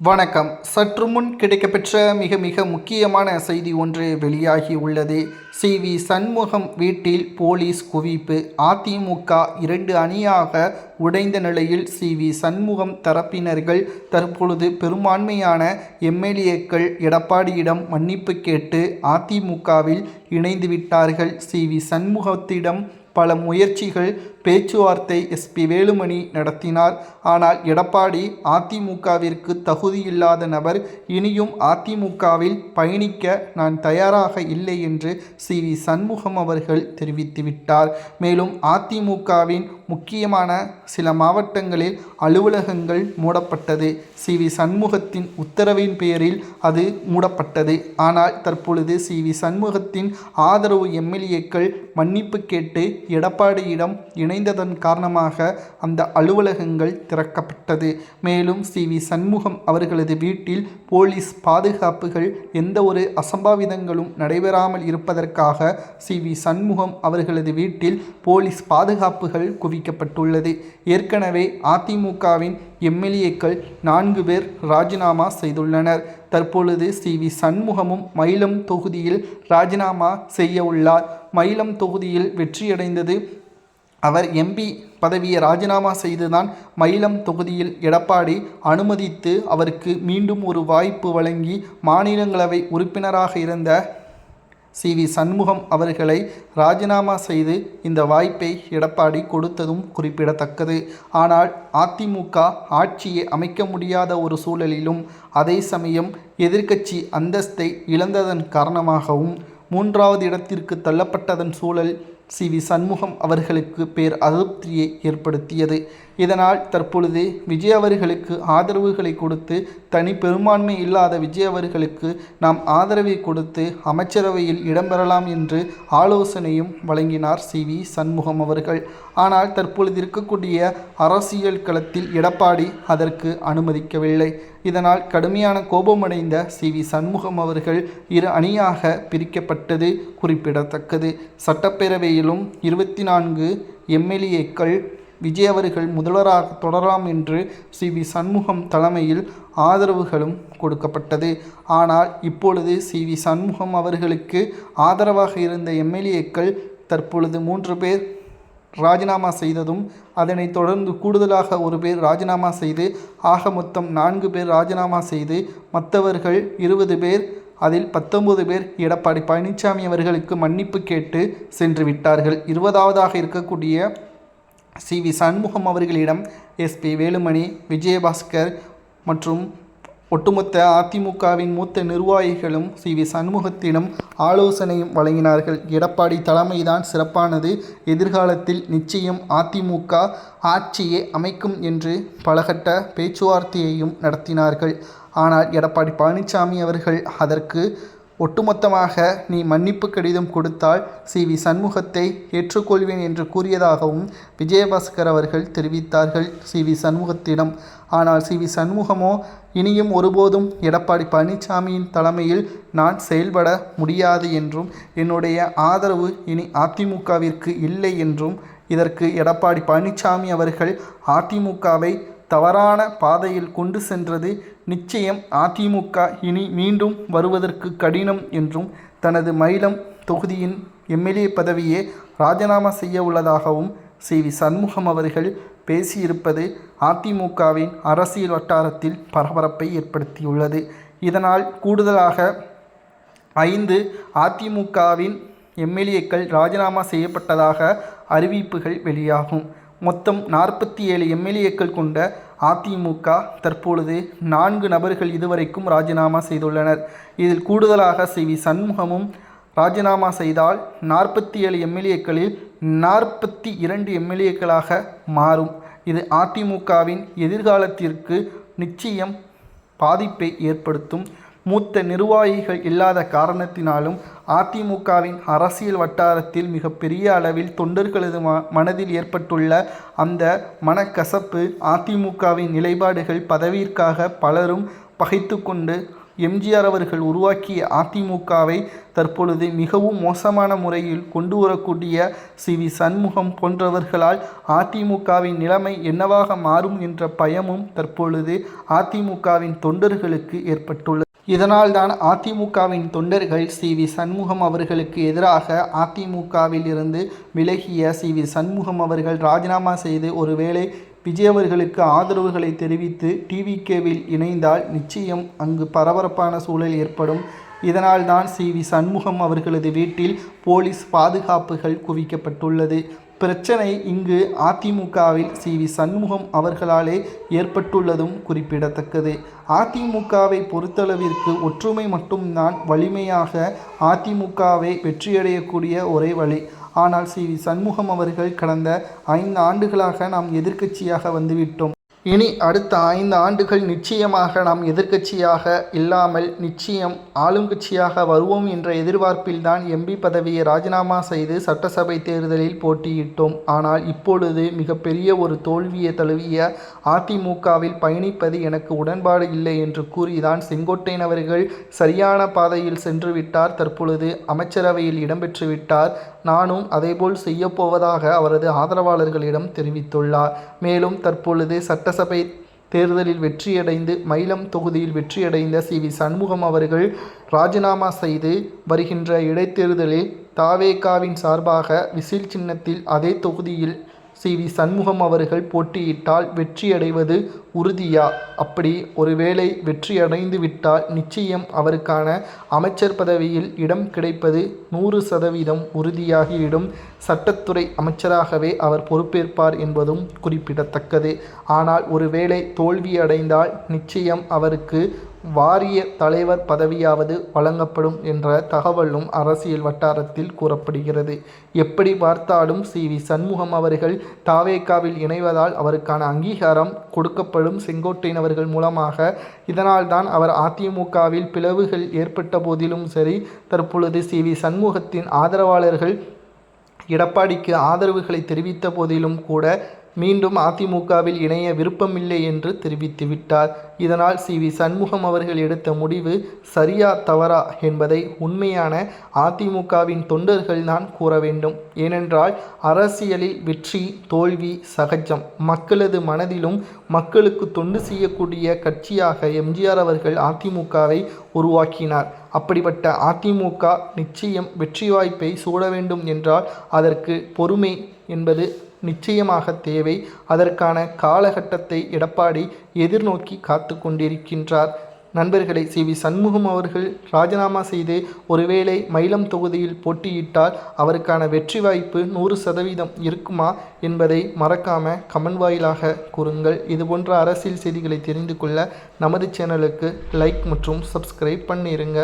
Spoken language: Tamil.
வணக்கம். சற்று முன் கிடைக்கப்பெற்ற மிக மிக முக்கியமான செய்தி ஒன்று வெளியாகி உள்ளது. சி.வி. சண்முகம் வீட்டில் போலீஸ் குவிப்பு. அதிமுக 2 அணியாக உடைந்த நிலையில் சி.வி. சண்முகம் தரப்பினர்கள் தற்பொழுது பெரும்பான்மையான எம்.எல்.ஏக்கள் எடப்பாடியிடம் மன்னிப்பு கேட்டு அதிமுகவில் இணைந்து விட்டார்கள். சி.வி. சண்முகத்திடம் பல முயற்சிகள், பேச்சுவார்த்தை எஸ்.பி. வேலுமணி நடத்தினார். ஆனால் எடப்பாடி அதிமுகவிற்கு தகுதியில்லாத நபர், இனியும் அதிமுகவில் பயணிக்க நான் தயாராக இல்லை என்று சி.வி. சண்முகம் அவர்கள் தெரிவித்துவிட்டார். மேலும் அதிமுகவின் முக்கியமான சில மாவட்டங்களில் அலுவலகங்கள் மூடப்பட்டது. சி.வி. சண்முகத்தின் உத்தரவின் பேரில் அது மூடப்பட்டது. ஆனால் தற்பொழுது சி.வி. சண்முகத்தின் ஆதரவு எம்.எல்.ஏக்கள் மன்னிப்பு கேட்டு எடப்பாடியிடம் இணைந்ததன் காரணமாக அந்த அலுவலகங்கள் திறக்கப்பட்டது. மேலும் சி.வி. சண்முகம் அவர்களது வீட்டில் போலீஸ் பாதுகாப்புகள், எந்த ஒரு அசம்பாவிதங்களும் நடைபெறாமல் இருப்பதற்காக சி.வி. சண்முகம் அவர்களது வீட்டில் போலீஸ் பாதுகாப்புகள் குவிக்கப்பட்டுள்ளது. ஏற்கனவே அதிமுகவின் எம்.எல்.ஏக்கள் 4 பேர் ராஜினாமா செய்துள்ளனர். தற்பொழுது சி.வி. சண்முகமும் மயிலம் தொகுதியில் ராஜினாமா செய்ய உள்ளார். மயிலம் தொகுதியில் வெற்றியடைந்தது. அவர் எம்பி பதவியை ராஜினாமா செய்துதான் மயிலம் தொகுதியில் எடப்பாடி அனுமதித்து அவருக்கு மீண்டும் ஒரு வாய்ப்பு வழங்கி மாநிலங்களவை உறுப்பினராக இருந்த சி.வி. சண்முகம் அவர்களை ராஜினாமா செய்து இந்த வாய்ப்பை எடப்பாடி கொடுத்ததும் குறிப்பிடத்தக்கது. ஆனால் அதிமுக ஆட்சியை அமைக்க முடியாத ஒரு சூழலிலும், அதே சமயம் எதிர்க்கட்சி அந்தஸ்தை இழந்ததன் காரணமாகவும் 3வது இடத்திற்கு தள்ளப்பட்டதன் சூழல் சி.வி. சண்முகம் அவர்களுக்கு பேர் அதிருப்தியை ஏற்படுத்தியது. இதனால் தற்பொழுது விஜய் அவர்களுக்கு ஆதரவுகளை கொடுத்து, தனி பெரும்பான்மை இல்லாத விஜய் அவர்களுக்கு நாம் ஆதரவை கொடுத்து அமைச்சரவையில் இடம்பெறலாம் என்று ஆலோசனையும் வழங்கினார் சி.வி. சண்முகம் அவர்கள். ஆனால் தற்பொழுது இருக்கக்கூடிய அரசியல் களத்தில் எடப்பாடி அதற்கு அனுமதிக்கவில்லை. இதனால் கடுமையான கோபமடைந்த சி.வி. சண்முகம் அவர்கள் 2 அணியாக பிரிக்கப்பட்டது குறிப்பிடத்தக்கது. சட்டப்பேரவையிலும் 24 எம்.எல்.ஏக்கள் விஜய் அவர்கள் முதல்வராக தொடரலாம் என்று சி.வி. சண்முகம் தலைமையில் ஆதரவுகளும் கொடுக்கப்பட்டது. ஆனால் இப்பொழுது சி.வி. சண்முகம் அவர்களுக்கு ஆதரவாக இருந்த எம்.எல்.ஏக்கள் தற்பொழுது 3 பேர் ராஜினாமா செய்ததும், அதனைத் தொடர்ந்து கூடுதலாக 1 பேர் ராஜினாமா செய்து, ஆக மொத்தம் 4 பேர் ராஜினாமா செய்து, மற்றவர்கள் 20 பேர், அதில் 19 பேர் எடப்பாடி பழனிசாமி அவர்களுக்கு மன்னிப்பு கேட்டு சென்று விட்டார்கள். 20வதாக இருக்கக்கூடிய சி.வி. சண்முகம் அவர்களிடம் எஸ்.பி. வேலுமணி, விஜயபாஸ்கர் மற்றும் ஒட்டுமொத்த அதிமுகவின் மூத்த நிர்வாகிகளும் சி.வி. சண்முகத்திடம் ஆலோசனையும் வழங்கினார்கள். எடப்பாடி தலைமைதான் சிறப்பானது, எதிர்காலத்தில் நிச்சயம் அதிமுக ஆட்சியை அமைக்கும் என்று பலகட்ட பேச்சுவார்த்தையையும் நடத்தினார்கள். ஆனால் எடப்பாடி பழனிசாமி அவர்கள் அதற்கு ஒட்டுமொத்தமாக நீ மன்னிப்பு கடிதம் கொடுத்தால் சி.வி. சண்முகத்தை ஏற்றுக்கொள்வேன் என்று கூறியதாகவும் விஜயபாஸ்கர் அவர்கள் தெரிவித்தார்கள் சி.வி. சண்முகத்திடம். ஆனால் சி.வி. சண்முகமோ இனியும் ஒருபோதும் எடப்பாடி பழனிசாமியின் தலைமையில் நான் செயல்பட முடியாது என்றும், என்னுடைய ஆதரவு இனி அதிமுகவிற்கு இல்லை என்றும், இதற்கு எடப்பாடி பழனிசாமி அவர்கள் அதிமுகவை தவறான பாதையில் கொண்டு சென்றது நிச்சயம், அதிமுக இனி மீண்டும் வருவதற்கு கடினம் என்றும், தனது மயிலம் தொகுதியின் எம்.எல்.ஏ பதவியை ராஜினாமா செய்ய உள்ளதாகவும் சி.வி. சண்முகம் அவர்கள் பேசியிருப்பது அதிமுகவின் அரசியல் வட்டாரத்தில் பரபரப்பை ஏற்படுத்தியுள்ளது. இதனால் கூடுதலாக 5 அதிமுகவின் எம்.எல்.ஏக்கள் ராஜினாமா செய்யப்பட்டதாக அறிவிப்புகள் வெளியாகும். மொத்தம் 47 எம்.எல்.ஏக்கள் கொண்ட அதிமுக தற்பொழுது 4 நபர்கள் இதுவரைக்கும் ராஜினாமா செய்துள்ளனர். இதில் கூடுதலாக சி.வி. சண்முகமும் ராஜினாமா செய்தால் 47 எம்.எல்.ஏக்களில் 42 எம்.எல்.ஏக்களாக மாறும். இது அதிமுகவின் எதிர்காலத்திற்கு நிச்சயம் பாதிப்பை ஏற்படுத்தும். மூத்த நிர்வாகிகள் இல்லாத காரணத்தினாலும் அதிமுகவின் அரசியல் வட்டாரத்தில் மிகப்பெரிய அளவில் தொண்டர்களது மனதில் ஏற்பட்டுள்ள அந்த மனக்கசப்பு, அதிமுகவின் நிலைப்பாடுகள், பதவியிற்காக பலரும் பகைத்து கொண்டு எம்ஜிஆர் அவர்கள் உருவாக்கிய அதிமுகவை தற்பொழுது மிகவும் மோசமான முறையில் கொண்டு வரக்கூடிய சி.வி. சண்முகம் போன்றவர்களால் அதிமுகவின் நிலைமை என்னவாக மாறும் என்ற பயமும் தற்பொழுது அதிமுகவின் தொண்டர்களுக்கு ஏற்பட்டுள்ளது. இதனால்தான் அதிமுகவின் தொண்டர்கள் சி.வி. சண்முகம் அவர்களுக்கு எதிராக அதிமுகவில் இருந்து விலகிய சி.வி. சண்முகம் அவர்கள் ராஜினாமா செய்து ஒருவேளை விஜய் அவர்களுக்கு ஆதரவுகளை தெரிவித்து டிவிகேவில் இணைந்தால் நிச்சயம் அங்கு பரபரப்பான சூழல் ஏற்படும். இதனால்தான் சி.வி. சண்முகம் அவர்களது வீட்டில் போலீஸ் பாதுகாப்புகள் குவிக்கப்பட்டுள்ளது. பிரச்சனை இங்கு அதிமுகவில் சி.வி. சண்முகம் அவர்களாலே ஏற்பட்டுள்ளதும் குறிப்பிடத்தக்கது. அதிமுகவை பொறுத்தளவிற்கு ஒற்றுமை மட்டும்தான் வலிமையாக அதிமுகவை வெற்றியடையக்கூடிய ஒரே வழி. ஆனால் சி.வி. சண்முகம் அவர்கள் கடந்த 5 ஆண்டுகளாக நாம் எதிர்க்கட்சியாக வந்துவிட்டோம். இனி அடுத்த 5 ஆண்டுகள் நிச்சயமாக நாம் எதிர்க்கட்சியாக இல்லாமல் நிச்சயம் ஆளுங்கட்சியாக வருவோம் என்ற எதிர்பார்ப்பில்தான் எம்பி பதவியை ராஜினாமா செய்து சட்டசபை தேர்தலில் போட்டியிட்டோம். ஆனால் இப்பொழுது மிகப்பெரிய ஒரு தோல்வியை தழுவிய அதிமுகவில் பயணிப்பது எனக்கு உடன்பாடு இல்லை என்று கூறிதான் செங்கோட்டையன் அவர்கள் சரியான பாதையில் சென்று விட்டார். தற்பொழுது அமைச்சரவையில் இடம்பெற்று விட்டார். நானும் அதேபோல் செய்யப்போவதாக அவரது ஆதரவாளர்களிடம் தெரிவித்துள்ளார். மேலும் தற்பொழுது சட்டசபை தேர்தலில் வெற்றியடைந்து மயிலம் தொகுதியில் வெற்றியடைந்த சி.வி. சண்முகம் அவர்கள் ராஜினாமா செய்து வருகின்ற இடைத்தேர்தலில் தவேகாவின் சார்பாக விசில் சின்னத்தில் அதே தொகுதியில் சி.வி. சண்முகம் அவர்கள் போட்டியிட்டால் வெற்றியடைவது உறுதியா? அப்படி ஒருவேளை வெற்றியடைந்து விட்டால் நிச்சயம் அவருக்கான அமைச்சர் பதவியில் இடம் கிடைப்பது 100% உறுதியாகிவிடும். சட்டத்துறை அமைச்சராகவே அவர் பொறுப்பேற்பார் என்பதும் குறிப்பிடத்தக்கது. ஆனால் ஒருவேளை தோல்வியடைந்தால் நிச்சயம் அவருக்கு வாரிய தலைவர் பதவியாவது வழங்கப்படும் என்ற தகவலும் அரசியல் வட்டாரத்தில் கூறப்படுகிறது. எப்படி பார்த்தாலும் சி.வி. சண்முகம் அவர்கள் தவேகாவில் இணைவதால் அவருக்கான அங்கீகாரம் கொடுக்கப்படும் செங்கோட்டையன் அவர்கள் மூலமாக. இதனால்தான் அவர் அதிமுகவில் பிளவுகள் ஏற்பட்ட போதிலும் சரி, தற்பொழுது சி.வி. சண்முகத்தின் ஆதரவாளர்கள் எடப்பாடிக்கு ஆதரவுகளை தெரிவித்த போதிலும் கூட மீண்டும் அதிமுகவில் இணைய விருப்பமில்லை என்று தெரிவித்துவிட்டார். இதனால் சி.வி. சண்முகம் அவர்கள் எடுத்த முடிவு சரியா தவறா என்பதை உண்மையான அதிமுகவின் தொண்டர்கள் தான் கூற வேண்டும். ஏனென்றால் அரசியலில் வெற்றி தோல்வி சகஜம். மக்களது மனதிலும் மக்களுக்கு தொண்டு செய்யக்கூடிய கட்சியாக எம்ஜிஆர் அவர்கள் அதிமுகவை உருவாக்கினார். அப்படிப்பட்ட அதிமுக நிச்சயம் வெற்றி வாய்ப்பை சூட வேண்டும் என்றால் அதற்கு பொறுமை என்பது நிச்சயமாக தேவை. அதற்கான காலகட்டத்தை எடப்பாடி எதிர்நோக்கி காத்து கொண்டிருக்கின்றார். நண்பர்களை, சி.வி. சண்முகம் அவர்கள் ராஜினாமா செய்து ஒருவேளை மயிலம் தொகுதியில் போட்டியிட்டால் அவருக்கான வெற்றி வாய்ப்பு 100% இருக்குமா என்பதை மறக்காம கமெண்ட் வாயிலாக கூறுங்கள். இதுபோன்ற அரசியல் செய்திகளை தெரிந்து கொள்ள நமது சேனலுக்கு லைக் மற்றும் சப்ஸ்கிரைப் பண்ணிருங்க.